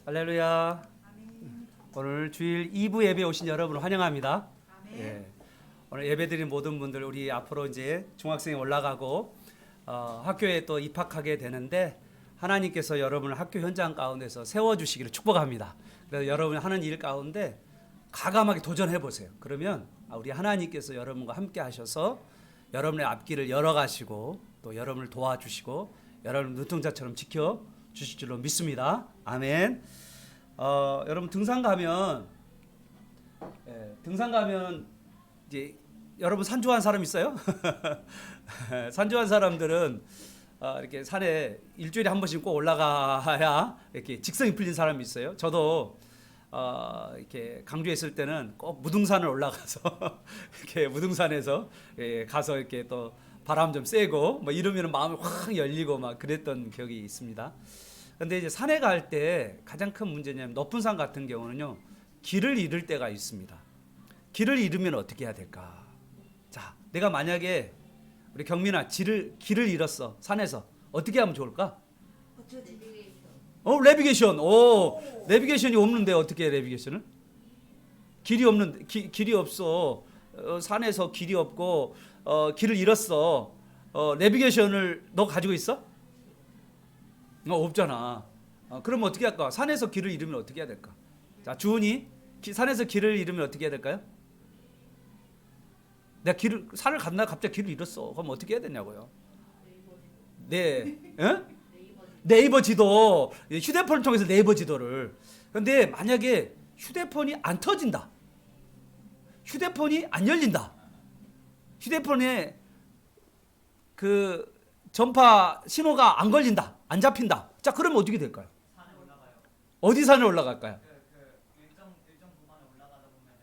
할렐루야. 오늘 주일 2부 예배 오신 여러분을 환영합니다. 예. 오늘 예배드린 모든 분들 우리 앞으로 이제 중학생에 올라가고 학교에 또 입학하게 되는데 하나님께서 여러분을 학교 현장 가운데서 세워주시기를 축복합니다. 그래서 여러분이 하는 일 가운데 과감하게 도전해 보세요. 그러면 우리 하나님께서 여러분과 함께 하셔서 여러분의 앞길을 열어가시고 또 여러분을 도와주시고 여러분 눈동자처럼 지켜주실 줄로 믿습니다. 아멘. 여러분 등산 가면 이제 여러분 산조한 사람 있어요? 산조한 사람들은 이렇게 산에 일주일에 한 번씩 꼭 올라가야 이렇게 직성이 풀린 사람이 있어요. 저도 이렇게 강주에 있을 때는 꼭 무등산을 올라가서 이렇게 무등산에서 가서 이렇게 또 바람 좀 쐬고 뭐 이러면 마음이 확 열리고 막 그랬던 기억이 있습니다. 근데 이제 산에 갈 때 가장 큰 문제냐면 높은 산 같은 경우는요, 길을 잃을 때가 있습니다. 길을 잃으면 어떻게 해야 될까? 자, 내가 만약에 우리 경민아 길을 잃었어. 산에서 어떻게 하면 좋을까? 내비게이션. 내비게이션이 없는데 어떻게 해, 내비게이션을? 길이 없어. 산에서 길이 없고 길을 잃었어. 내비게이션을 너 가지고 있어? 없잖아. 그럼 어떻게 할까? 산에서 길을 잃으면 어떻게 해야 될까? 자, 주은이 산에서 길을 잃으면 어떻게 해야 될까요? 내가 산을 갔나 갑자기 길을 잃었어. 그럼 어떻게 해야 되냐고요? 네, 네이버 지도, 휴대폰을 통해서 네이버 지도를. 근데 만약에 휴대폰이 안 터진다, 휴대폰이 안 열린다, 휴대폰에 그 전파 신호가 안 걸린다, 안 잡힌다. 자, 그러면 어떻게 될까요? 산에 올라가요. 어디 산에 올라갈까요? 일정 구간에 올라가다 보면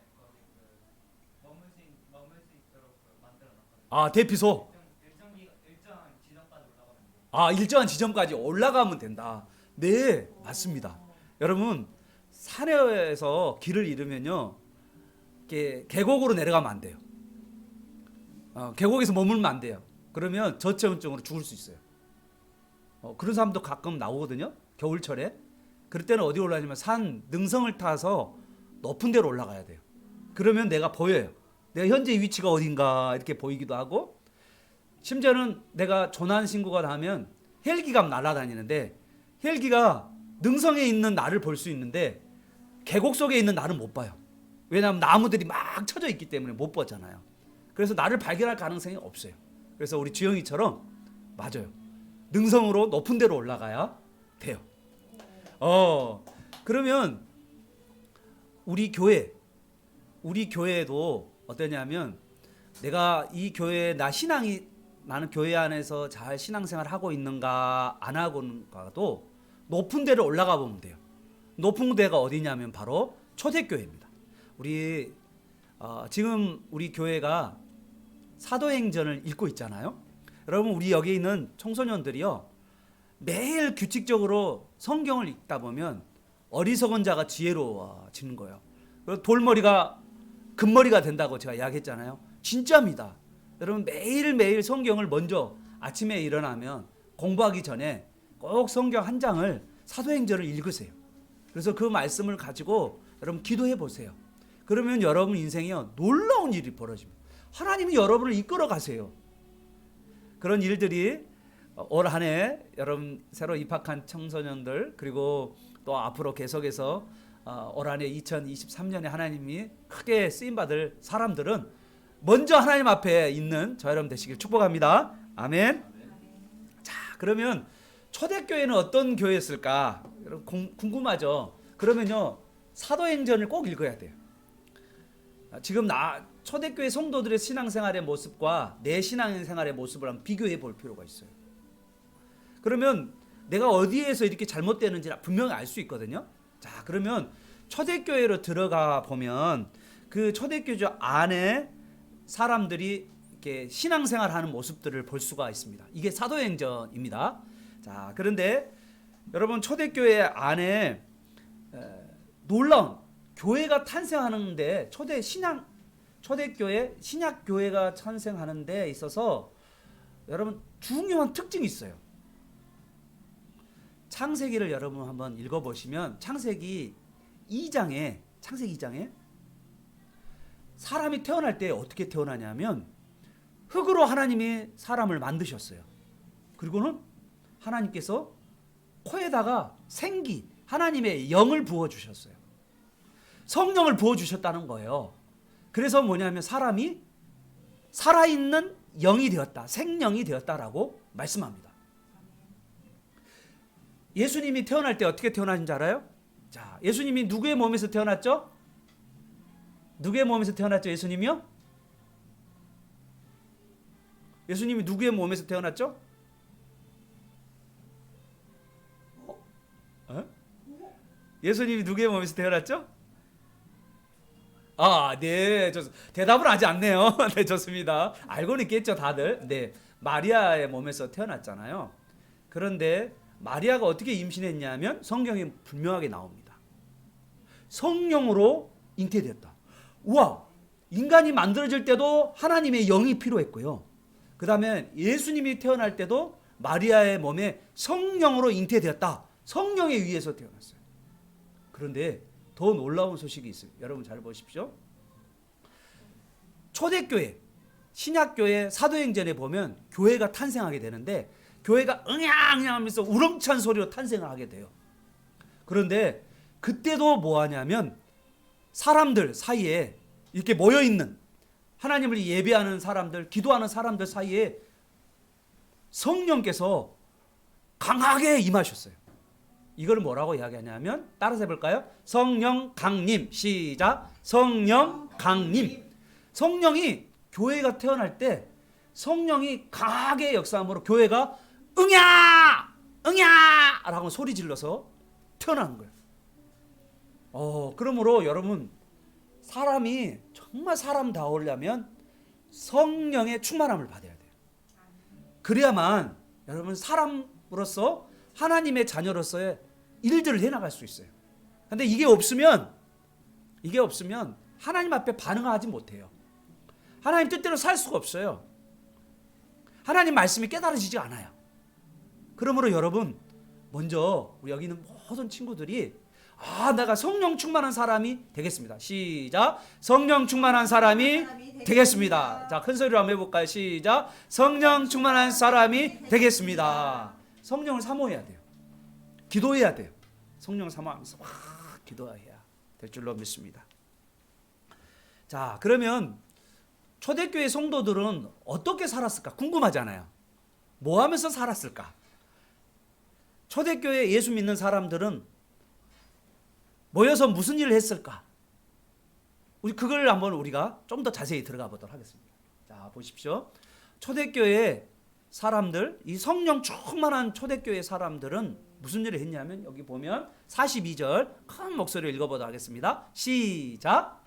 거기 머물 수 있도록 만들어 놨거든요. 아, 대피소. 일정 지점까지 올라가면 돼요. 일정한 지점까지 올라가면 된다. 네, 맞습니다. 여러분, 산에서 길을 잃으면요, 계곡으로 내려가면 안 돼요. 계곡에서 머물면 안 돼요. 그러면 저체온증으로 죽을 수 있어요. 그런 사람도 가끔 나오거든요. 겨울철에. 그럴 때는 어디 올라가냐면 산 능성을 타서 높은 데로 올라가야 돼요. 그러면 내가 보여요. 내가 현재 위치가 어딘가 이렇게 보이기도 하고, 심지어는 내가 조난 신고가 나면 헬기가 날아다니는데 헬기가 능성에 있는 나를 볼 수 있는데 계곡 속에 있는 나를 못 봐요. 왜냐하면 나무들이 막 쳐져 있기 때문에 못 보잖아요. 그래서 나를 발견할 가능성이 없어요. 그래서 우리 주영이처럼 맞아요. 능성으로 높은 데로 올라가야 돼요. 그러면 우리 교회도 어떠냐면, 내가 이 교회에 나는 교회 안에서 잘 신앙생활 하고 있는가 안 하고 있는가도 높은 데로 올라가 보면 돼요. 높은 데가 어디냐면 바로 초대교회입니다. 지금 우리 교회가 사도행전을 읽고 있잖아요. 여러분, 우리 여기 있는 청소년들이요, 매일 규칙적으로 성경을 읽다 보면 어리석은 자가 지혜로워지는 거예요. 돌머리가 금머리가 된다고 제가 이야기했잖아요. 진짜입니다. 여러분, 매일매일 성경을 먼저 아침에 일어나면 공부하기 전에 꼭 성경 한 장을, 사도행전을 읽으세요. 그래서 그 말씀을 가지고 여러분 기도해 보세요. 그러면 여러분 인생이요, 놀라운 일이 벌어집니다. 하나님이 여러분을 이끌어 가세요. 그런 일들이 올 한 해 여러분 새로 입학한 청소년들, 그리고 또 앞으로 계속해서 올 한 해 2023년에 하나님이 크게 쓰임받을 사람들은 먼저 하나님 앞에 있는 저 여러분 되시길 축복합니다. 아멘. 자, 그러면 초대교회는 어떤 교회였을까? 여러분 궁금하죠? 그러면요, 사도행전을 꼭 읽어야 돼요. 지금 초대교회 성도들의 신앙생활의 모습과 내 신앙생활의 모습을 한번 비교해 볼 필요가 있어요. 그러면 내가 어디에서 이렇게 잘못되는지 분명히 알 수 있거든요. 자, 그러면 초대교회로 들어가 보면 그 초대교회 안에 사람들이 이렇게 신앙생활하는 모습들을 볼 수가 있습니다. 이게 사도행전입니다. 자, 그런데 여러분, 초대교회 안에 놀라운 교회가 탄생하는데 초대교회 신약교회가 탄생하는 데 있어서 여러분 중요한 특징이 있어요. 창세기를 여러분 한번 읽어보시면 창세기 2장에 사람이 태어날 때 어떻게 태어나냐면 흙으로 하나님이 사람을 만드셨어요. 그리고는 하나님께서 코에다가 생기, 하나님의 영을 부어주셨어요. 성령을 부어주셨다는 거예요. 그래서 뭐냐면 사람이 살아있는 영이 되었다, 생명이 되었다라고 말씀합니다. 예수님이 태어날 때 어떻게 태어나는지 알아요? 자, 예수님이 누구의 몸에서 태어났죠? 누구의 몸에서 태어났죠? 예수님이요? 예수님이 누구의 몸에서 태어났죠? 예수님이 누구의 몸에서 태어났죠? 아, 네, 대답을 하지 않네요. 네, 좋습니다. 알고는 있겠죠, 다들. 네, 마리아의 몸에서 태어났잖아요. 그런데 마리아가 어떻게 임신했냐면 성경에 분명하게 나옵니다. 성령으로 잉태되었다. 우와, 인간이 만들어질 때도 하나님의 영이 필요했고요. 그 다음에 예수님이 태어날 때도 마리아의 몸에 성령으로 잉태되었다. 성령에 의해서 태어났어요. 그런데 더 놀라운 소식이 있어요. 여러분 잘 보십시오. 초대교회, 신약교회 사도행전에 보면 교회가 탄생하게 되는데 교회가 응양응양 하면서 우렁찬 소리로 탄생을 하게 돼요. 그런데 그때도 뭐 하냐면 사람들 사이에 이렇게 모여있는 하나님을 예배하는 사람들, 기도하는 사람들 사이에 성령께서 강하게 임하셨어요. 이걸 뭐라고 이야기하냐면 따라서 해볼까요? 성령 강림. 시작. 성령 강림. 성령이 교회가 태어날 때 성령이 강하게 역사함으로 교회가 응야! 응야! 라고 소리 질러서 태어나는 거예요. 그러므로 여러분 사람이 정말 사람다우려면 성령의 충만함을 받아야 돼요. 그래야만 여러분 사람으로서 하나님의 자녀로서의 일들을 해나갈 수 있어요. 근데 이게 없으면 하나님 앞에 반응하지 못해요. 하나님 뜻대로 살 수가 없어요. 하나님 말씀이 깨달아지지 않아요. 그러므로 여러분 먼저 우리 여기 있는 모든 친구들이 내가 성령 충만한 사람이 되겠습니다. 시작. 성령 충만한 사람이 되겠습니다. 자, 큰 소리로 한번 해볼까요? 시작. 성령 충만한 사람이 되겠습니다. 성령을 사모해야 돼요. 기도해야 돼요. 성령 사모하면서 기도해야 될 줄로 믿습니다. 자, 그러면 초대교회 성도들은 어떻게 살았을까 궁금하잖아요. 뭐 하면서 살았을까? 초대교회 예수 믿는 사람들은 모여서 무슨 일을 했을까? 그걸 한번 우리가 좀 더 자세히 들어가 보도록 하겠습니다. 자, 보십시오. 초대교회 사람들, 이 성령 충만한 초대교회 사람들은 무슨 일을 했냐면 여기 보면 42절 큰 목소리로 읽어보도록 하겠습니다. 시작.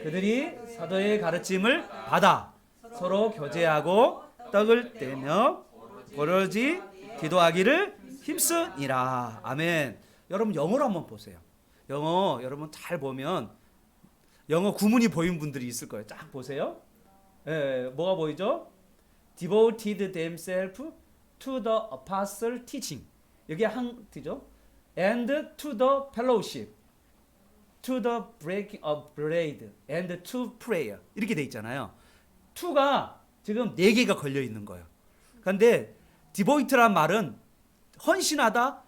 그들이 사도의 가르침을 받아 서로 교제하고 떡을 떼며 오로지 기도하기를 힘쓰니라. 아멘. 여러분 영어로 한번 보세요. 영어 여러분 잘 보면 영어 구문이 보이는 분들이 있을 거예요. 쫙 보세요. 뭐가 보이죠? Devoted themselves to the apostle teaching. 여기 한티죠. And to the fellowship, to the breaking of bread, and to prayer. 이렇게 돼 있잖아요. to가 지금 4개가 걸려 있는 거예요. 그런데 devote란 말은 헌신하다,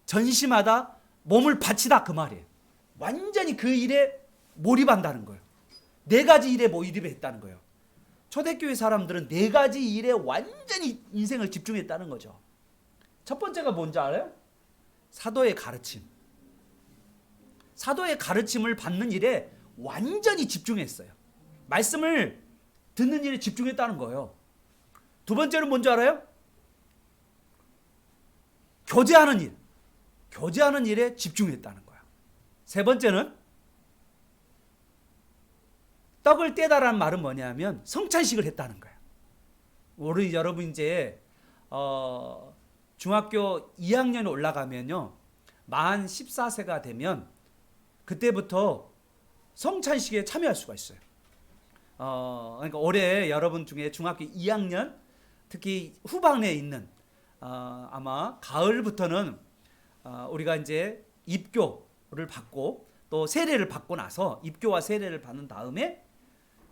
전심하다, 몸을 바치다 그 말이에요. 완전히 그 일에 몰입한다는 거예요. 4가지 일에 몰입했다는 거예요. 초대교회 사람들은 4가지 일에 완전히 인생을 집중했다는 거죠. 첫 번째가 뭔지 알아요? 사도의 가르침. 사도의 가르침을 받는 일에 완전히 집중했어요. 말씀을 듣는 일에 집중했다는 거예요. 두 번째는 뭔지 알아요? 교제하는 일. 교제하는 일에 집중했다는 거야. 세 번째는 떡을 떼다라는 말은 뭐냐면 성찬식을 했다는 거야. 우리 여러분 이제 중학교 2학년 올라가면요. 만 14세가 되면 그때부터 성찬식에 참여할 수가 있어요. 그러니까 올해 여러분 중에 중학교 2학년 특히 후반에 있는 아마 가을부터는 우리가 이제 입교를 받고 또 세례를 받고 나서 입교와 세례를 받는 다음에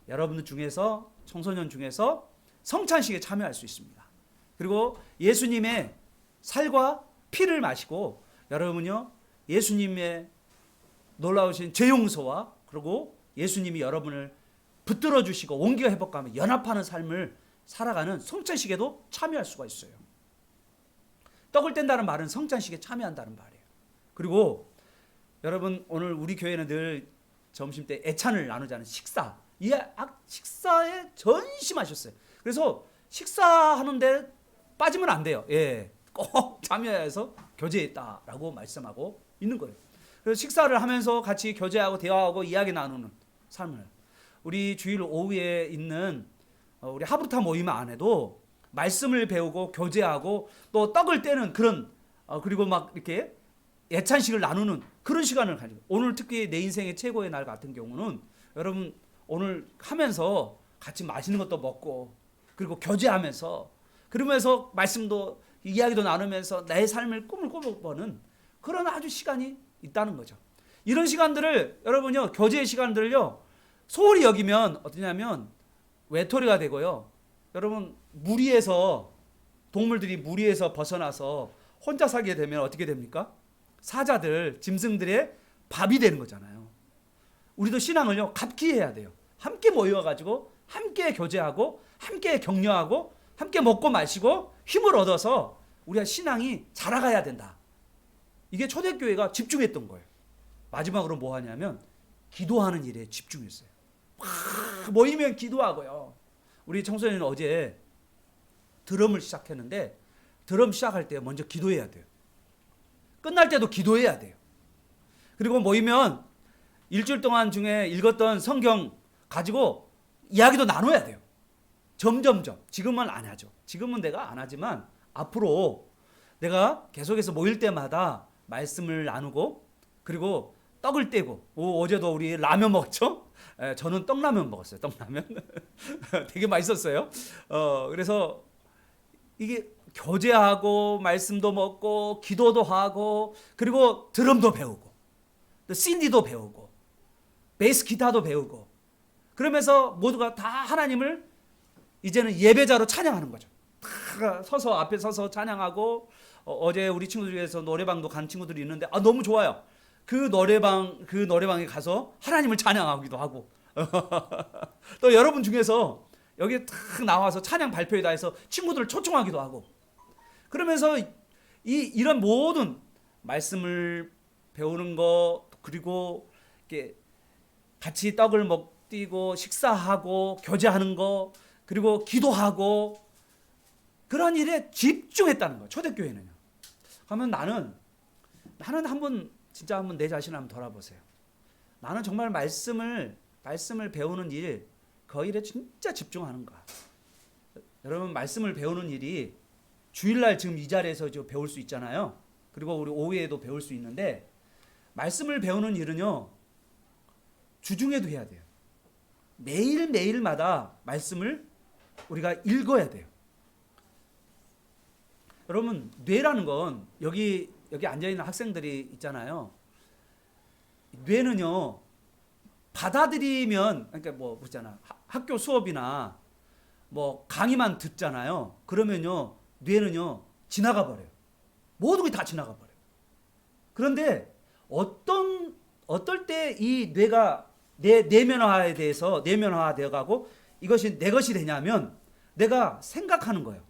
여러분들 중에서 청소년 중에서 성찬식에 참여할 수 있습니다. 그리고 예수님의 살과 피를 마시고 여러분요 예수님의 놀라우신 죄 용서와 그리고 예수님이 여러분을 붙들어 주시고 온기와 회복감에 연합하는 삶을 살아가는 성찬식에도 참여할 수가 있어요. 떡을 뗀다는 말은 성찬식에 참여한다는 말이에요. 그리고 여러분 오늘 우리 교회는 늘 점심 때 애찬을 나누자는 식사, 이 식사에 전심하셨어요. 그래서 식사하는데 빠지면 안 돼요. 예, 꼭 참여해서 교제했다라고 말씀하고 있는 거예요. 그래서 식사를 하면서 같이 교제하고 대화하고 이야기 나누는 삶을 우리 주일 오후에 있는 우리 하브루타 모임 안에도 말씀을 배우고 교제하고 또 떡을 떼는 그런 그리고 막 이렇게 예찬식을 나누는 그런 시간을 가지고 오늘 특히 내 인생의 최고의 날 같은 경우는 여러분 오늘 하면서 같이 맛있는 것도 먹고 그리고 교제하면서 그러면서 말씀도 이야기도 나누면서 내 삶을 꿈을 꿔보는 그런 아주 시간이 있다는 거죠. 이런 시간들을 여러분요 교제의 시간들을요 소홀히 여기면 어떠냐면 외톨이가 되고요. 여러분 무리에서 동물들이 무리에서 벗어나서 혼자 살게 되면 어떻게 됩니까? 사자들, 짐승들의 밥이 되는 거잖아요. 우리도 신앙을요 같이 해야 돼요. 함께 모여가지고 함께 교제하고 함께 격려하고 함께 먹고 마시고 힘을 얻어서 우리가 신앙이 자라가야 된다. 이게 초대교회가 집중했던 거예요. 마지막으로 뭐 하냐면 기도하는 일에 집중했어요. 모이면 기도하고요. 우리 청소년은 어제 드럼을 시작했는데 드럼 시작할 때 먼저 기도해야 돼요. 끝날 때도 기도해야 돼요. 그리고 모이면 일주일 동안 중에 읽었던 성경 가지고 이야기도 나눠야 돼요. 점점점. 지금은 안 하죠. 지금은 내가 안 하지만 앞으로 내가 계속해서 모일 때마다 말씀을 나누고 그리고 떡을 떼고 어제도 우리 라면 먹죠? 저는 떡라면 먹었어요. 떡라면. 되게 맛있었어요. 그래서 이게 교제하고 말씀도 먹고 기도도 하고 그리고 드럼도 배우고 또 신디도 배우고 베이스 기타도 배우고 그러면서 모두가 다 하나님을 이제는 예배자로 찬양하는 거죠. 다 서서 앞에 서서 찬양하고 어제 우리 친구들 중에서 노래방도 간 친구들이 있는데 너무 좋아요. 그 노래방에 가서 하나님을 찬양하기도 하고 또 여러분 중에서 여기 탁 나와서 찬양 발표회다 해서 친구들을 초청하기도 하고 그러면서 이런 모든 말씀을 배우는 거 그리고 이렇게 같이 떡을 먹고 식사하고 교제하는 거 그리고 기도하고 그런 일에 집중했다는 거예요. 초대교회는요. 그러면 나는 한번 진짜 한번 내 자신을 한번 돌아보세요. 나는 정말 말씀을 배우는 일 그 일에 진짜 집중하는가. 여러분 말씀을 배우는 일이 주일날 지금 이 자리에서 배울 수 있잖아요. 그리고 우리 오후에도 배울 수 있는데 말씀을 배우는 일은요 주중에도 해야 돼요. 매일마다 말씀을 우리가 읽어야 돼요. 여러분 뇌라는 건 여기 앉아있는 학생들이 있잖아요. 뇌는요 받아들이면 그러니까 뭐 있잖아 학교 수업이나 뭐 강의만 듣잖아요. 그러면요 뇌는요 지나가 버려요. 모든 게 다 지나가 버려요. 그런데 어떨 때 이 뇌가 내면화에 대해서 내면화되어 가고 이것이 내 것이 되냐면 내가 생각하는 거예요.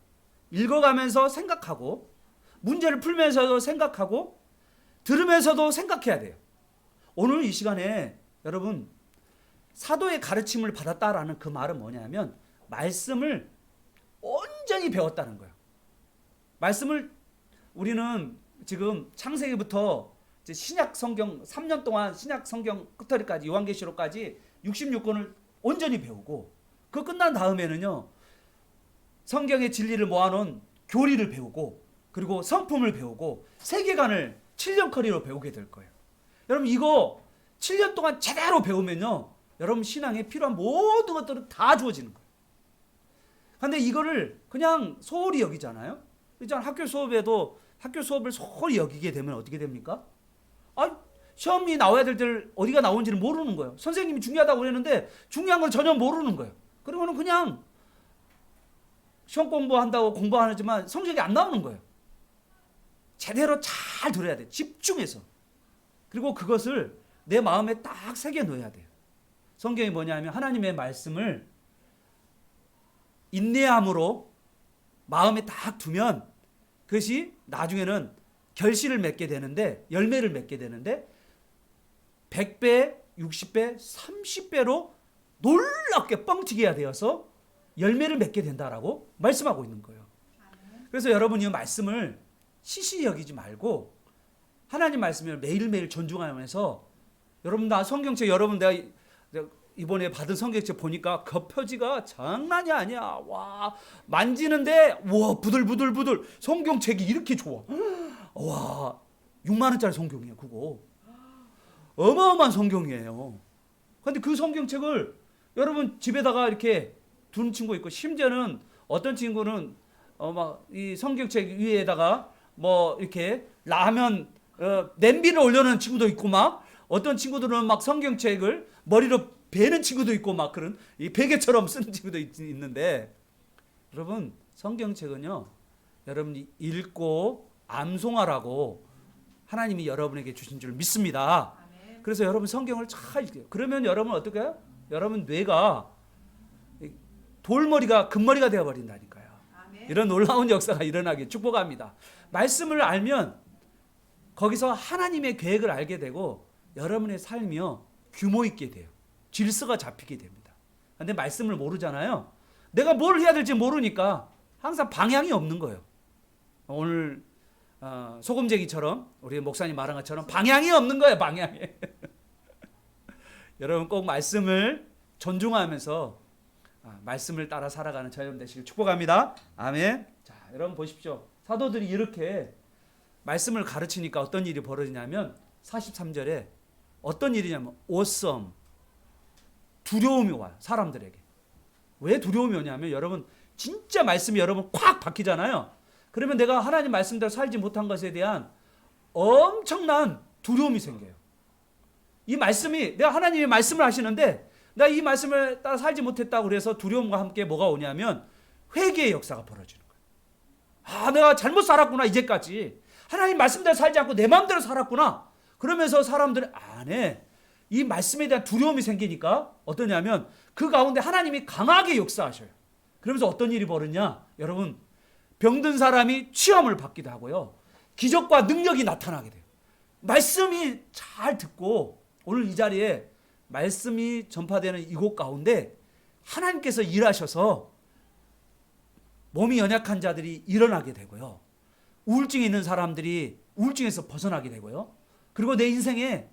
읽어가면서 생각하고 문제를 풀면서도 생각하고 들으면서도 생각해야 돼요. 오늘 이 시간에 여러분 사도의 가르침을 받았다라는 그 말은 뭐냐면 말씀을 온전히 배웠다는 거예요. 말씀을 우리는 지금 창세기부터 신약 성경 3년 동안 신약 성경 끝터리까지 요한계시록까지 66권을 온전히 배우고 그 끝난 다음에는요 성경의 진리를 모아놓은 교리를 배우고 그리고 성품을 배우고 세계관을 7년커리로 배우게 될 거예요. 여러분 이거 7년 동안 제대로 배우면요 여러분 신앙에 필요한 모든 것들은 다 주어지는 거예요. 그런데 이거를 그냥 소홀히 여기잖아요. 학교 수업에도 학교 수업을 소홀히 여기게 되면 어떻게 됩니까? 아, 시험이 나와야 될 때 어디가 나온지를 모르는 거예요. 선생님이 중요하다고 그랬는데 중요한 걸 전혀 모르는 거예요. 그리고는 그냥 시험 공부한다고 공부하지만 성적이 안 나오는 거예요. 제대로 잘 들어야 돼. 집중해서. 그리고 그것을 내 마음에 딱 새겨 넣어야 돼요. 성경이 뭐냐면 하나님의 말씀을 인내함으로 마음에 딱 두면 그것이 나중에는 결실을 맺게 되는데, 열매를 맺게 되는데 100배, 60배, 30배로 놀랍게 뻥튀기가 되어서 열매를 맺게 된다라고 말씀하고 있는 거예요. 그래서 여러분 이 말씀을 시시히 여기지 말고 하나님 말씀을 매일매일 존중하면서, 여러분 나 성경책, 여러분 내가 이번에 받은 성경책 보니까 겉표지가 장난이 아니야. 와, 만지는데 와, 부들부들부들. 성경책이 이렇게 좋아. 와, 6만 원짜리 성경이에요 그거. 어마어마한 성경이에요. 근데 그 성경책을 여러분 집에다가 이렇게 두는 친구 있고, 심지어는 어떤 친구는 막 이 성경책 위에다가 뭐 이렇게 라면 냄비를 올려놓은 친구도 있고, 막 어떤 친구들은 막 성경책을 머리로 베는 친구도 있고, 막 그런 이 베개처럼 쓰는 친구도 있는데, 여러분 성경책은요 여러분이 읽고 암송하라고 하나님이 여러분에게 주신 줄 믿습니다. 그래서 여러분 성경을 잘 읽어요. 그러면 여러분 어떻게 해요? 여러분 뇌가 돌머리가 금머리가 되어버린다니까요. 이런 놀라운 역사가 일어나길 축복합니다. 말씀을 알면 거기서 하나님의 계획을 알게 되고 여러분의 삶이요 규모 있게 돼요. 질서가 잡히게 됩니다. 근데 말씀을 모르잖아요. 내가 뭘 해야 될지 모르니까 항상 방향이 없는 거예요. 오늘 소금쟁이처럼 우리 목사님 말한 것처럼 방향이 없는 거예요. 방향이. 여러분 꼭 말씀을 존중하면서 말씀을 따라 살아가는 저여러분 되시길 축복합니다. 아멘. 자, 여러분 보십시오. 사도들이 이렇게 말씀을 가르치니까 어떤 일이 벌어지냐면 43절에 어떤 일이냐면 awesome, 두려움이 와요. 사람들에게. 왜 두려움이 오냐면 여러분 진짜 말씀이 여러분 콱 박히잖아요. 그러면 내가 하나님 말씀대로 살지 못한 것에 대한 엄청난 두려움이 생겨요. 이 말씀이, 내가 하나님의 말씀을 하시는데 내가 이 말씀을 따라 살지 못했다고 그래서 두려움과 함께 뭐가 오냐면 회개의 역사가 벌어지는 거예요. 아, 내가 잘못 살았구나 이제까지. 하나님 말씀대로 살지 않고 내 마음대로 살았구나. 그러면서 사람들 안에 이 말씀에 대한 두려움이 생기니까 어떠냐면 그 가운데 하나님이 강하게 역사하셔요. 그러면서 어떤 일이 벌어지냐? 여러분 병든 사람이 취함을 받기도 하고요. 기적과 능력이 나타나게 돼요. 말씀이 잘 듣고 오늘 이 자리에 말씀이 전파되는 이곳 가운데 하나님께서 일하셔서 몸이 연약한 자들이 일어나게 되고요. 우울증이 있는 사람들이 우울증에서 벗어나게 되고요. 그리고 내 인생에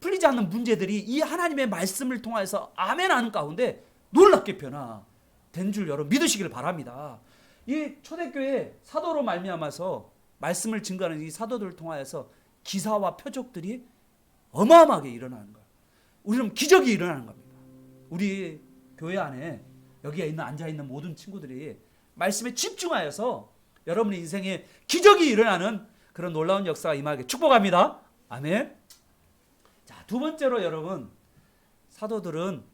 풀리지 않는 문제들이 이 하나님의 말씀을 통해서 아멘 하는 가운데 놀랍게 변화된 줄 여러분 믿으시길 바랍니다. 이 초대교회 사도로 말미암아서 말씀을 증거하는 이 사도들을 통하여서 기사와 표적들이 어마어마하게 일어나는 거예요. 우리는 기적이 일어나는 겁니다. 우리 교회 안에 여기에 있는 앉아있는 모든 친구들이 말씀에 집중하여서 여러분의 인생에 기적이 일어나는 그런 놀라운 역사가 임하게 축복합니다. 아멘. 자, 두 번째로 여러분 사도들은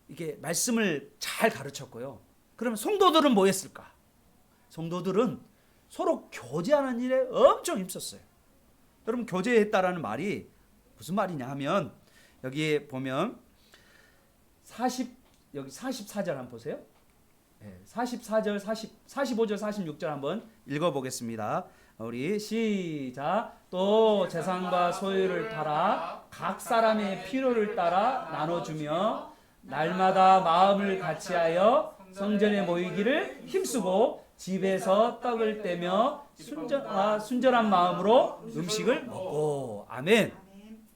이게 말씀을 잘 가르쳤고요. 그럼 성도들은 뭐 했을까? 성도들은 서로 교제하는 일에 엄청 힘썼어요. 여러분 교제했다라는 말이 무슨 말이냐 하면 여기에 보면 여기 44절 한번 보세요. 44절, 45절, 46절 한번 읽어보겠습니다. 우리 시작. 또 재산과 소유를 팔아 각 사람의 필요를 따라 나눠주며 날마다 마음을 같이하여 성전에 모이기를 힘쓰고 집에서 떡을 떼며 순전한 마음으로 음식을 먹고. 아멘.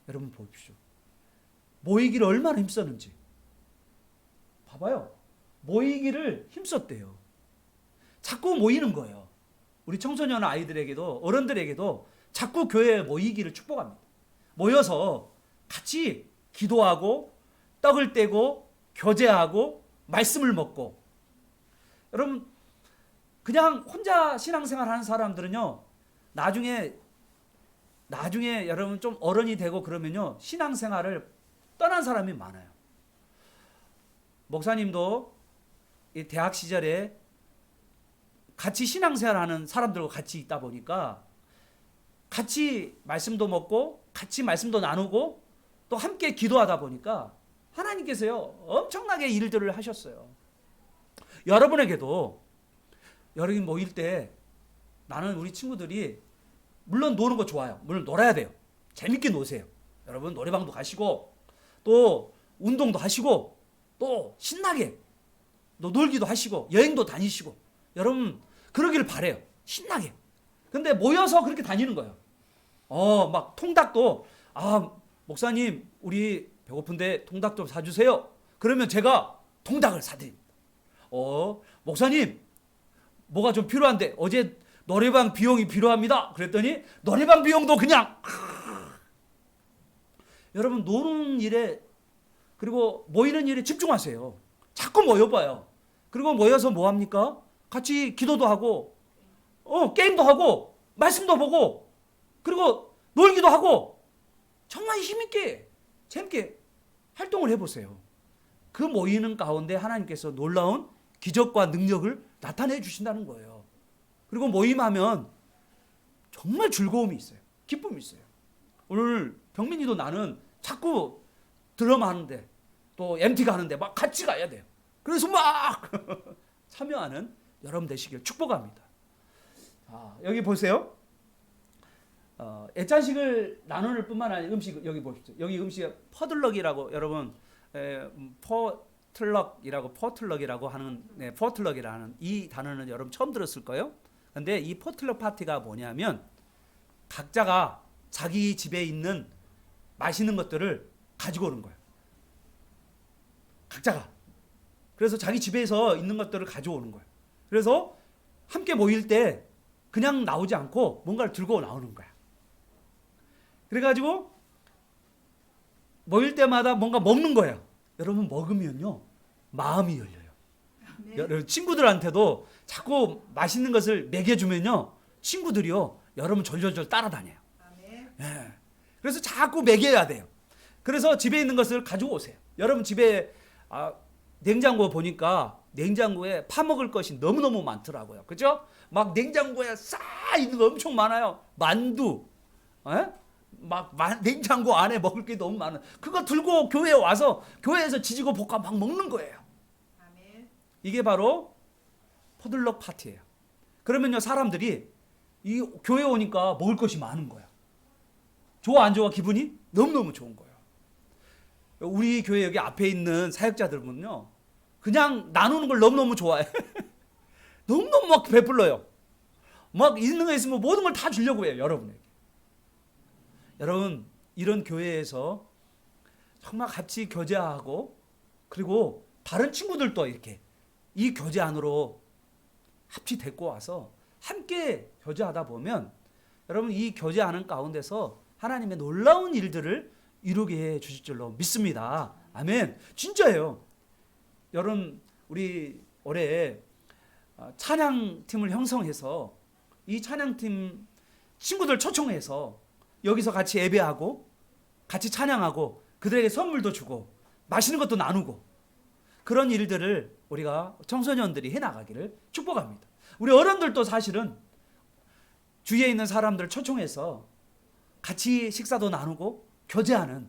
여러분 보십시오. 모이기를 얼마나 힘썼는지. 봐봐요. 모이기를 힘썼대요. 자꾸 모이는 거예요. 우리 청소년 아이들에게도 어른들에게도 자꾸 교회에 모이기를 축복합니다. 모여서 같이 기도하고 떡을 떼고 교제하고 말씀을 먹고. 여러분 그냥 혼자 신앙생활 하는 사람들은요 나중에 여러분 좀 어른이 되고 그러면요, 신앙생활을 떠난 사람이 많아요. 목사님도 이 대학 시절에 같이 신앙생활하는 사람들과 같이 있다 보니까 같이 말씀도 먹고 같이 말씀도 나누고 또 함께 기도하다 보니까 하나님께서요 엄청나게 일들을 하셨어요. 여러분에게도 여러분 모일 때 나는 우리 친구들이 물론 노는 거 좋아요. 물론 놀아야 돼요. 재밌게 노세요. 여러분 노래방도 가시고 또 운동도 하시고 또 신나게 또 놀기도 하시고 여행도 다니시고 여러분 그러기를 바래요. 신나게. 근데 모여서 그렇게 다니는 거예요. 막 통닭도 목사님 우리 배고픈데 통닭 좀 사주세요. 그러면 제가 통닭을 사드립니다. 목사님 뭐가 좀 필요한데 어제 노래방 비용이 필요합니다. 그랬더니 노래방 비용도 그냥 여러분 노는 일에 그리고 모이는 일에 집중하세요. 자꾸 모여봐요. 그리고 모여서 뭐 합니까? 같이 기도도 하고 게임도 하고 말씀도 보고 그리고 놀기도 하고 정말 힘있게 재밌게 활동을 해보세요. 그 모이는 가운데 하나님께서 놀라운 기적과 능력을 나타내 주신다는 거예요. 그리고 모임하면 정말 즐거움이 있어요. 기쁨이 있어요. 오늘 경민이도 나는 자꾸 드럼 하는데 또 MT 가는데 막 같이 가야 돼요. 그래서 막 참여하는 여러분 되시길 축복합니다. 여기 보세요. 애찬식을 나누는 뿐만 아니라 음식 여기 보십시오. 여기 음식에 퍼들럭이라고 여러분 포틀럭이라고 하는 포틀럭이라는 이 단어는 여러분 처음 들었을 거예요. 근데 이 포틀럭 파티가 뭐냐면 각자가 자기 집에 있는 맛있는 것들을 가지고 오는 거예요. 각자가. 그래서 자기 집에서 있는 것들을 가져오는 거예요. 그래서 함께 모일 때 그냥 나오지 않고 뭔가를 들고 나오는 거야. 그래가지고 모일 때마다 뭔가 먹는 거예요. 여러분 먹으면요 마음이 열려요. 여러분 친구들한테도 자꾸 맛있는 것을 먹여주면요 친구들이요 여러분 졸졸졸 따라다녀요. 예. 그래서 자꾸 먹여야 돼요. 그래서 집에 있는 것을 가지고 오세요. 여러분 집에 냉장고 보니까 냉장고에 파먹을 것이 너무너무 많더라고요. 그죠? 막 냉장고에 쌓여 있는 거 엄청 많아요. 만두, 냉장고 안에 먹을 게 너무 많아요. 그거 들고 교회에 와서 교회에서 지지고 볶아 막 먹는 거예요. 이게 바로 포들럭 파티예요. 그러면요 사람들이 이 교회 오니까 먹을 것이 많은 거야. 좋아 안 좋아 기분이? 너무너무 좋은 거예요. 우리 교회 여기 앞에 있는 사역자들은요 그냥 나누는 걸 너무너무 좋아해. 너무너무 막 베풀어요. 막 있는 거 있으면 모든 걸 다 주려고 해요 여러분에게. 여러분 이런 교회에서 정말 같이 교제하고 그리고 다른 친구들도 이렇게 이 교제 안으로 합치 데리고 와서 함께 교제하다 보면 여러분 이 교제하는 가운데서 하나님의 놀라운 일들을 이루게 해 주실 줄로 믿습니다. 아멘. 진짜예요. 여러분 우리 올해 찬양팀을 형성해서 이 찬양팀 친구들 초청해서 여기서 같이 예배하고 같이 찬양하고 그들에게 선물도 주고 맛있는 것도 나누고 그런 일들을 우리가 청소년들이 해나가기를 축복합니다. 우리 어른들도 사실은 주위에 있는 사람들을 초청해서 같이 식사도 나누고 교제하는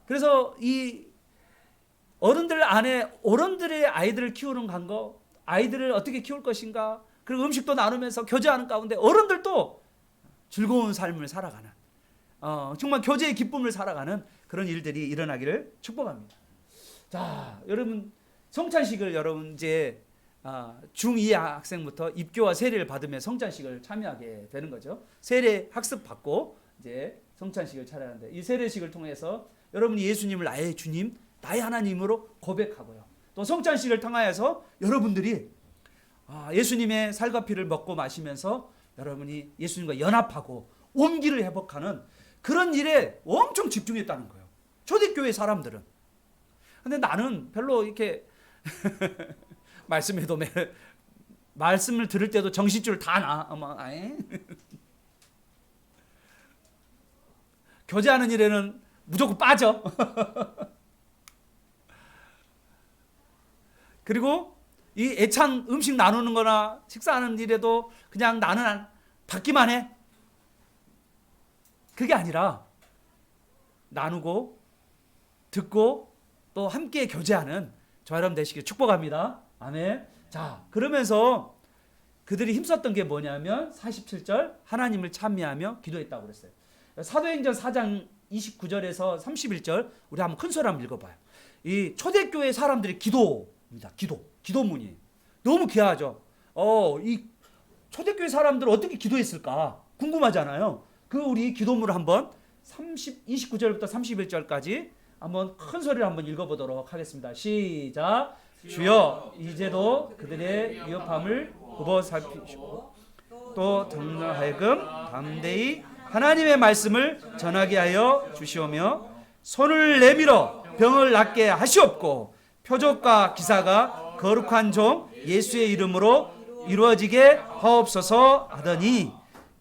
그래서 이 어른들의 아이들을 키우는 방법 아이들을 어떻게 키울 것인가 그리고 음식도 나누면서 교제하는 가운데 어른들도 즐거운 삶을 살아가는 정말 교제의 기쁨을 살아가는 그런 일들이 일어나기를 축복합니다. 자, 여러분 성찬식을 여러분 이제 중2 학생부터 입교와 세례를 받으며 성찬식을 참여하게 되는 거죠. 세례 학습 받고 이제 성찬식을 차려하는데 이 세례식을 통해서 여러분이 예수님을 나의 주님, 나의 하나님으로 고백하고요. 또 성찬식을 통하여서 여러분들이 예수님의 살과 피를 먹고 마시면서 여러분이 예수님과 연합하고 온기를 회복하는 그런 일에 엄청 집중했다는 거예요. 초대교회 사람들은. 근데 나는 별로 이렇게 말씀을 들을 때도 정신줄 다 나. 교제하는 일에는 무조건 빠져. 그리고 이 애찬 음식 나누는 거나 식사하는 일에도 그냥 나는 받기만 해. 그게 아니라 나누고 듣고 또 함께 교제하는 저와 여러분 되시길 축복합니다. 아멘. 자, 그러면서 그들이 힘썼던 게 뭐냐면 47절 하나님을 찬미하며 기도했다고 그랬어요. 사도행전 4장 29절에서 31절 우리 한번 큰 소리 한번 읽어봐요. 이 초대교회 사람들의 기도입니다. 기도문이 너무 귀하죠. 이 초대교회 사람들 어떻게 기도했을까 궁금하잖아요. 그 우리 기도문을 한번 29절부터 31절까지 한번 큰 소리를 한번 읽어보도록 하겠습니다. 시작. 주여 이제도 그들의 위협함을 보고 살피시고 또 정하여금 담대히 하나님의 말씀을 전하게 하여 주시오며 손을 내밀어 병을 낫게 하시옵고 표적과 기사가 거룩한 종 예수의 이름으로 이루어지게 하옵소서 하더니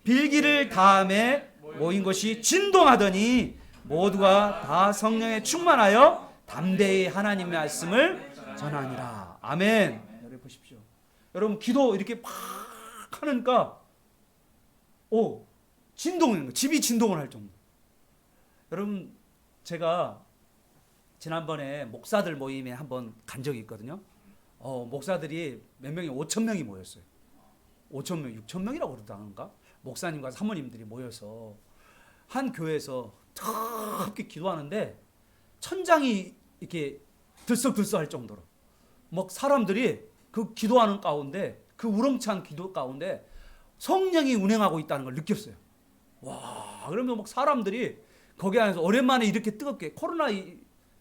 빌기를 다음에 모인 것이 진동하더니 모두가 다 성령에 충만하여 담대히 하나님의 말씀을 전하니라. 아멘. 여러분 보십시오. 여러분 기도 이렇게 막 하니까 진동하는 거, 집이 진동을 할 정도. 여러분 제가 지난번에 목사들 모임에 한번 간 적이 있거든요. 목사들이 몇 명이 5천 명이 모였어요. 5천 명, 6천 명이라고 그러다가 목사님과 사모님들이 모여서 한 교회에서 함께 기도하는데 천장이 이렇게 들썩들썩할 정도로 막 사람들이 그 기도하는 가운데 그 우렁찬 기도 가운데 성령이 운행하고 있다는 걸 느꼈어요. 와, 그러면 막 사람들이 거기 안에서 오랜만에 이렇게 뜨겁게 코로나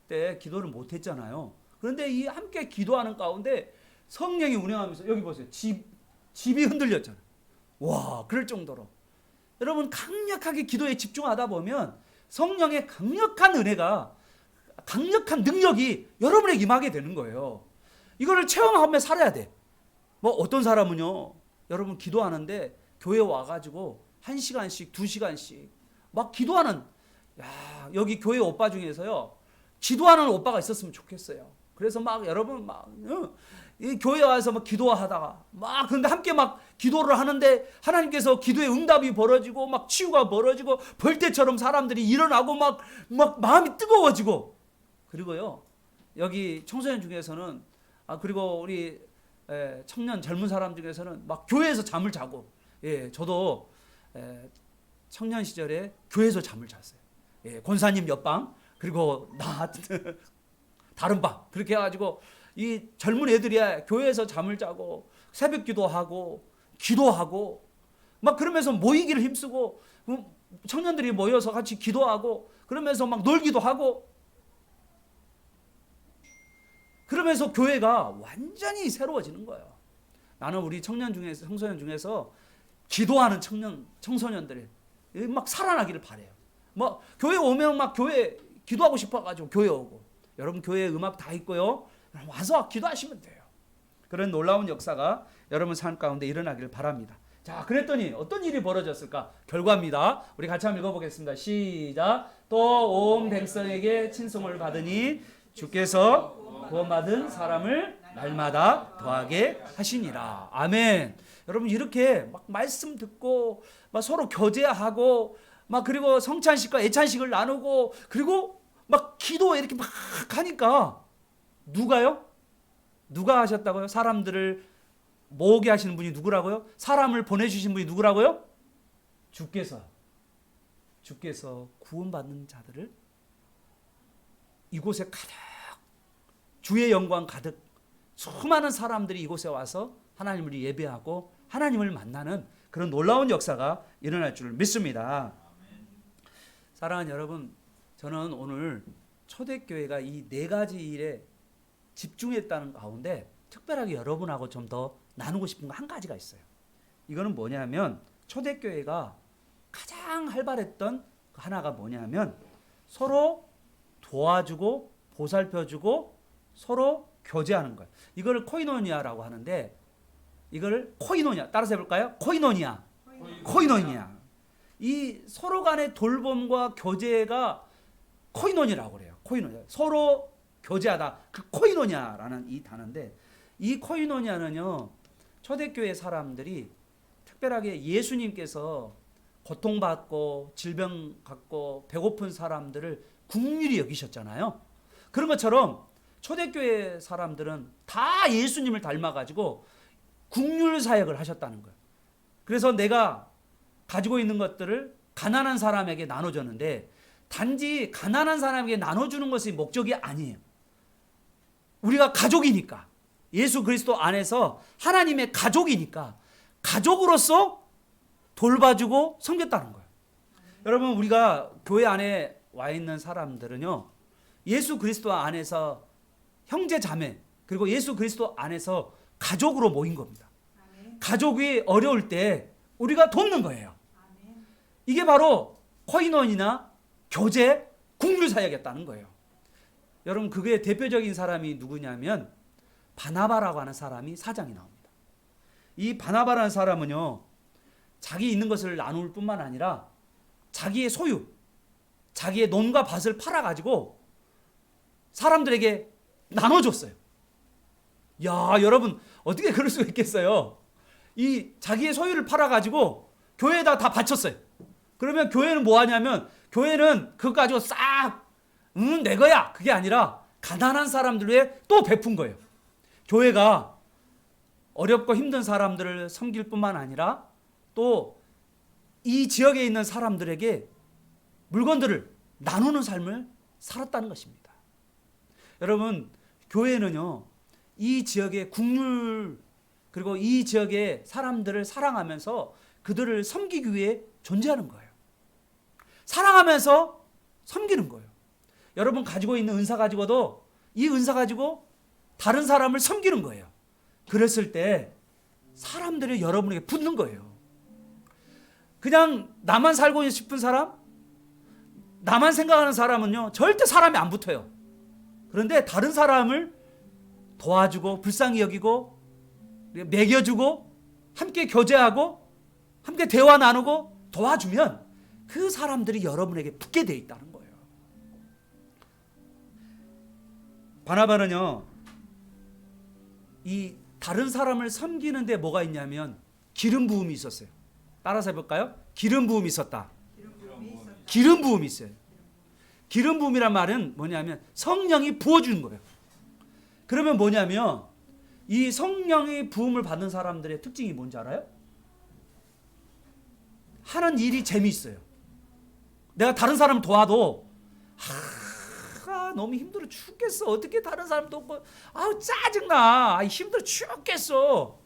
때 기도를 못 했잖아요. 그런데 이 함께 기도하는 가운데 성령이 운행하면서 여기 보세요. 집이 흔들렸잖아요. 와, 그럴 정도로. 여러분 강력하게 기도에 집중하다 보면 성령의 강력한 은혜가 강력한 능력이 여러분에게 임하게 되는 거예요. 이거를 체험하며 살아야 돼. 뭐 어떤 사람은요. 여러분 기도하는데 교회 와가지고 1시간씩 2시간씩 막 기도하는 여기 교회 오빠 중에서요. 기도하는 오빠가 있었으면 좋겠어요. 그래서 막 여러분 이 교회 와서 막 기도하다가 막 근데 함께 막 기도를 하는데 하나님께서 기도의 응답이 벌어지고 막 치유가 벌어지고 벌떼처럼 사람들이 일어나고 막 마음이 뜨거워지고 그리고요 여기 청소년 중에서는 그리고 우리 청년 젊은 사람 중에서는 막 교회에서 잠을 자고 저도 청년 시절에 교회에서 잠을 잤어요. 권사님 옆방 그리고 나 다른 방 그렇게 해가지고 이 젊은 애들이 교회에서 잠을 자고 새벽 기도하고 막 그러면서 모이기를 힘쓰고 청년들이 모여서 같이 기도하고 그러면서 막 놀기도 하고 그러면서 교회가 완전히 새로워지는 거예요. 나는 우리 청년 중에서 청소년 중에서 기도하는 청소년들이 막 살아나기를 바래요. 뭐 교회 오면 막 교회 기도하고 싶어가지고 교회 오고 여러분 교회에 음악 다 있고요. 와서 기도하시면 돼요. 그런 놀라운 역사가 여러분 삶 가운데 일어나기를 바랍니다. 자, 그랬더니 어떤 일이 벌어졌을까? 결과입니다. 우리 같이 한번 읽어보겠습니다. 시작. 또 온 백성에게 친송을 받으니 주께서 구원받은 사람을 날마다 더하게 하시니라. 아멘. 여러분 이렇게 막 말씀 듣고 막 서로 교제하고 막 그리고 성찬식과 애찬식을 나누고 그리고 막 기도 이렇게 막 하니까 누가요? 누가 하셨다고요? 사람들을 모으게 하시는 분이 누구라고요? 사람을 보내주신 분이 누구라고요? 주께서 구원받는 자들을 이곳에 가득 주의 영광 가득 수많은 사람들이 이곳에 와서 하나님을 예배하고 하나님을 만나는 그런 놀라운 역사가 일어날 줄 믿습니다. 사랑하는 여러분, 저는 오늘 초대교회가 이 4가지 일에 집중했다는 가운데 특별하게 여러분하고 좀 더 나누고 싶은 거 한 가지가 있어요. 이거는 뭐냐면 초대교회가 가장 활발했던 하나가 뭐냐면 서로 도와주고 보살펴주고 서로 교제하는 거예요. 이걸 코이노니아라고 하는데 이걸 코이노니아 따라서 해볼까요? 코이노니아. 이 서로 간의 돌봄과 교제가 코이노니라고 그래요. 코이노니아. 서로 교제하다. 그 코이노니아라는 이 단어인데, 이 코이노니아는요, 초대교회 사람들이 특별하게 예수님께서 고통받고 질병 갖고 배고픈 사람들을 긍휼히 여기셨잖아요. 그런 것처럼 초대교회 사람들은 다 예수님을 닮아가지고 긍휼 사역을 하셨다는 거예요. 그래서 내가 가지고 있는 것들을 가난한 사람에게 나눠줬는데, 단지 가난한 사람에게 나눠주는 것이 목적이 아니에요. 우리가 가족이니까, 예수 그리스도 안에서 하나님의 가족이니까 가족으로서 돌봐주고 섬겼다는 거예요. 여러분, 우리가 교회 안에 와 있는 사람들은요, 예수 그리스도 안에서 형제 자매, 그리고 예수 그리스도 안에서 가족으로 모인 겁니다. 가족이 어려울 때 우리가 돕는 거예요. 이게 바로 코이노니나 교제, 긍휼 사역이었다는 거예요. 여러분, 그게 대표적인 사람이 누구냐면 바나바라고 하는 사람이 4장에 나옵니다. 이 바나바라는 사람은요, 자기 있는 것을 나눌 뿐만 아니라 자기의 소유, 자기의 논과 밭을 팔아가지고 사람들에게 나눠줬어요. 야, 여러분, 어떻게 그럴 수가 있겠어요? 이 자기의 소유를 팔아가지고 교회에다 다 바쳤어요. 그러면 교회는 뭐 하냐면, 교회는 그거 가지고 싹, 내 거야. 그게 아니라 가난한 사람들 위해 또 베푼 거예요. 교회가 어렵고 힘든 사람들을 섬길 뿐만 아니라 또 이 지역에 있는 사람들에게 물건들을 나누는 삶을 살았다는 것입니다. 여러분, 교회는요, 이 지역의 국률, 그리고 이 지역의 사람들을 사랑하면서 그들을 섬기기 위해 존재하는 거예요. 사랑하면서 섬기는 거예요. 여러분 가지고 있는 은사 가지고도 이 은사 가지고 다른 사람을 섬기는 거예요. 그랬을 때 사람들이 여러분에게 붙는 거예요. 그냥 나만 살고 싶은 사람, 나만 생각하는 사람은요, 절대 사람이 안 붙어요. 그런데 다른 사람을 도와주고 불쌍히 여기고 먹여주고 함께 교제하고 함께 대화 나누고 도와주면 그 사람들이 여러분에게 붙게 돼 있다는 거예요. 바나바는요, 이 다른 사람을 섬기는데 뭐가 있냐면 기름 부음이 있었어요. 따라서 해볼까요? 기름 부음이 있었다. 기름 부음이 있어요. 기름 부음이란 말은 뭐냐면 성령이 부어주는 거예요. 그러면 뭐냐면 이 성령의 부음을 받는 사람들의 특징이 뭔지 알아요? 하는 일이 재미있어요. 내가 다른 사람 도와도 너무 힘들어 죽겠어. 어떻게 다른 사람 돕고, 아우 짜증나. 힘들어 죽겠어.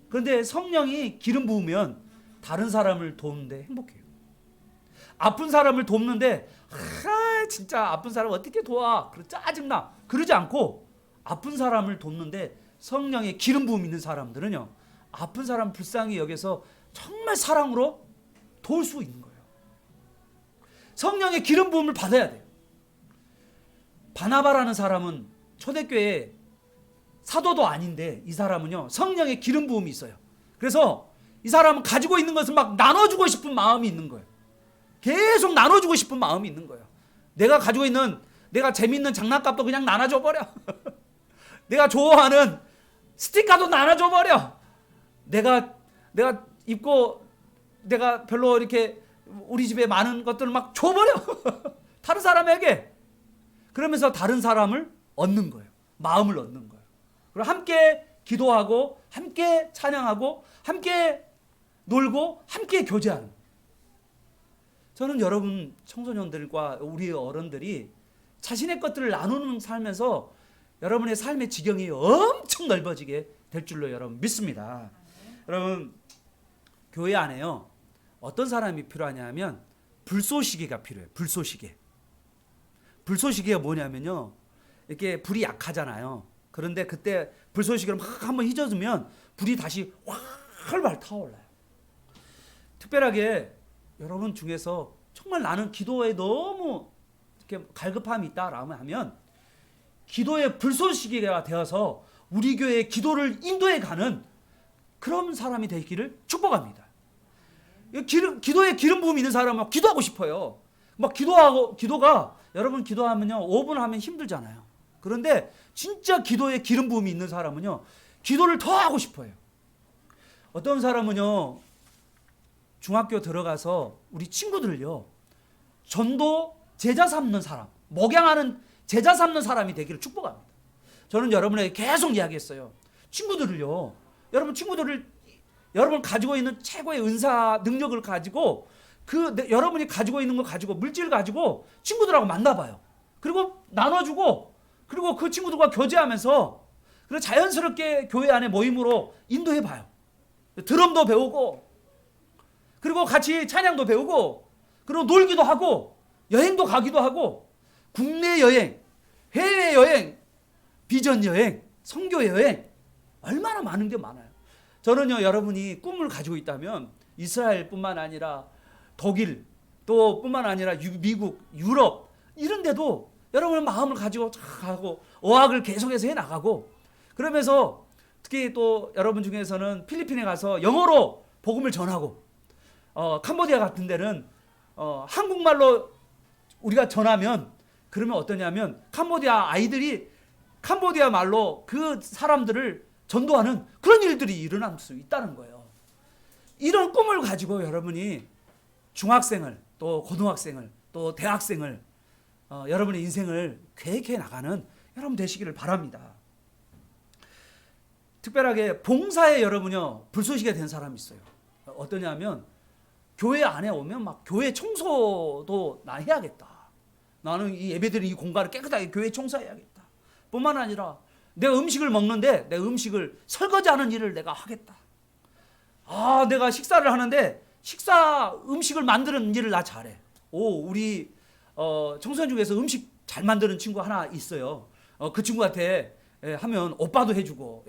그런데 성령이 기름 부으면 다른 사람을 돕는데 행복해요. 아픈 사람을 돕는데 진짜 아픈 사람 어떻게 도와? 짜증나. 그러지 않고 아픈 사람을 돕는데 성령의 기름 부음 있는 사람들은요, 아픈 사람 불쌍히 여겨서 정말 사랑으로 도울 수 있는 거예요. 성령의 기름 부음을 받아야 돼요. 바나바라는 사람은 초대교회 사도도 아닌데 이 사람은요, 성령의 기름 부음이 있어요. 그래서 이 사람은 가지고 있는 것을 막 나눠주고 싶은 마음이 있는 거예요. 계속 나눠주고 싶은 마음이 있는 거예요. 내가 가지고 있는, 내가 재밌는 장난감도 그냥 나눠줘 버려. 내가 좋아하는 스티커도 나눠줘 버려. 내가 입고 내가 별로 이렇게 우리 집에 많은 것들을 막 줘버려. 다른 사람에게. 그러면서 다른 사람을 얻는 거예요. 마음을 얻는 거예요. 그리고 함께 기도하고 함께 찬양하고 함께 놀고 함께 교제하는. 저는 여러분 청소년들과 우리 어른들이 자신의 것들을 나누는 삶에서 여러분의 삶의 지경이 엄청 넓어지게 될 줄로 여러분 믿습니다. 여러분, 교회 안에요, 어떤 사람이 필요하냐면 불쏘시개가 필요해요. 불쏘시개. 불쏘시개가 뭐냐면요, 이렇게 불이 약하잖아요. 그런데 그때 불쏘시개를 막 한번 휘저으면 불이 다시 활활 타올라요. 특별하게 여러분 중에서 정말 나는 기도에 너무 이렇게 갈급함이 있다라고 하면 기도의 불쏘시개가 되어서 우리 교회의 기도를 인도해 가는 그런 사람이 되기를 축복합니다. 기도에 기름 부음이 있는 사람은 기도하고 싶어요. 막 기도가 여러분 기도하면요 5분 하면 힘들잖아요. 그런데 진짜 기도에 기름 부음이 있는 사람은요 기도를 더 하고 싶어요. 어떤 사람은요 중학교 들어가서 우리 친구들을요 전도 제자 삼는 사람, 목양하는 제자 삼는 사람이 되기를 축복합니다. 저는 여러분에게 계속 이야기했어요. 친구들을요, 여러분 가지고 있는 최고의 은사 능력을 가지고 여러분이 가지고 있는 거 가지고 물질 가지고 친구들하고 만나봐요. 그리고 나눠주고 그리고 그 친구들과 교제하면서 그리고 자연스럽게 교회 안에 모임으로 인도해봐요. 드럼도 배우고 그리고 같이 찬양도 배우고 그리고 놀기도 하고 여행도 가기도 하고 국내 여행, 해외 여행, 비전 여행, 선교 여행 얼마나 많은 게 많아요. 저는요 여러분이 꿈을 가지고 있다면 이스라엘뿐만 아니라 독일 또 뿐만 아니라 미국, 유럽 이런 데도 여러분의 마음을 가지고 가고 어학을 계속해서 해나가고 그러면서 특히 또 여러분 중에서는 필리핀에 가서 영어로 복음을 전하고 캄보디아 같은 데는 한국말로 우리가 전하면 그러면 어떠냐면 캄보디아 아이들이 캄보디아 말로 그 사람들을 전도하는 그런 일들이 일어날 수 있다는 거예요. 이런 꿈을 가지고 여러분이 중학생을 또 고등학생을 또 대학생을 여러분의 인생을 계획해 나가는 여러분 되시기를 바랍니다. 특별하게 봉사에 여러분요 불쏘시게 된 사람이 있어요. 어떠냐면 교회 안에 오면 막 교회 청소도 나 해야겠다. 나는 이 예배드리는 이 공간을 깨끗하게 교회 청소해야겠다. 뿐만 아니라 내가 음식을 먹는데 내 음식을 설거지하는 일을 내가 하겠다. 내가 식사를 하는데 음식을 만드는 일을 나 잘해. 우리 청소년 중에서 음식 잘 만드는 친구 하나 있어요. 그 친구한테 하면 오빠도 해주고,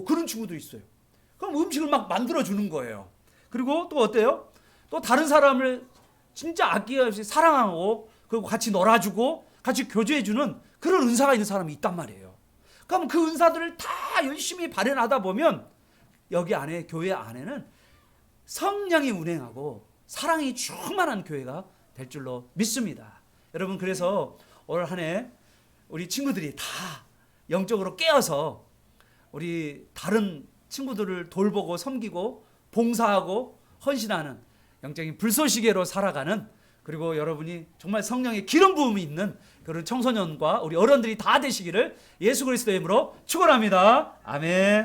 그런 친구도 있어요. 그럼 음식을 막 만들어 주는 거예요. 그리고 또 어때요? 또 다른 사람을 진짜 아낌없이 사랑하고 그리고 같이 놀아주고 같이 교제해주는 그런 은사가 있는 사람이 있단 말이에요. 그럼 그 은사들을 다 열심히 발현하다 보면 여기 안에 교회 안에는 성령이 운행하고 사랑이 충만한 교회가 될 줄로 믿습니다. 여러분 그래서 올 한 해 우리 친구들이 다 영적으로 깨어서 우리 다른 친구들을 돌보고 섬기고 봉사하고 헌신하는 영적인 불쏘시개로 살아가는 그리고 여러분이 정말 성령의 기름 부음이 있는 그런 청소년과 우리 어른들이 다 되시기를 예수 그리스도의 이름으로 축원합니다. 아멘.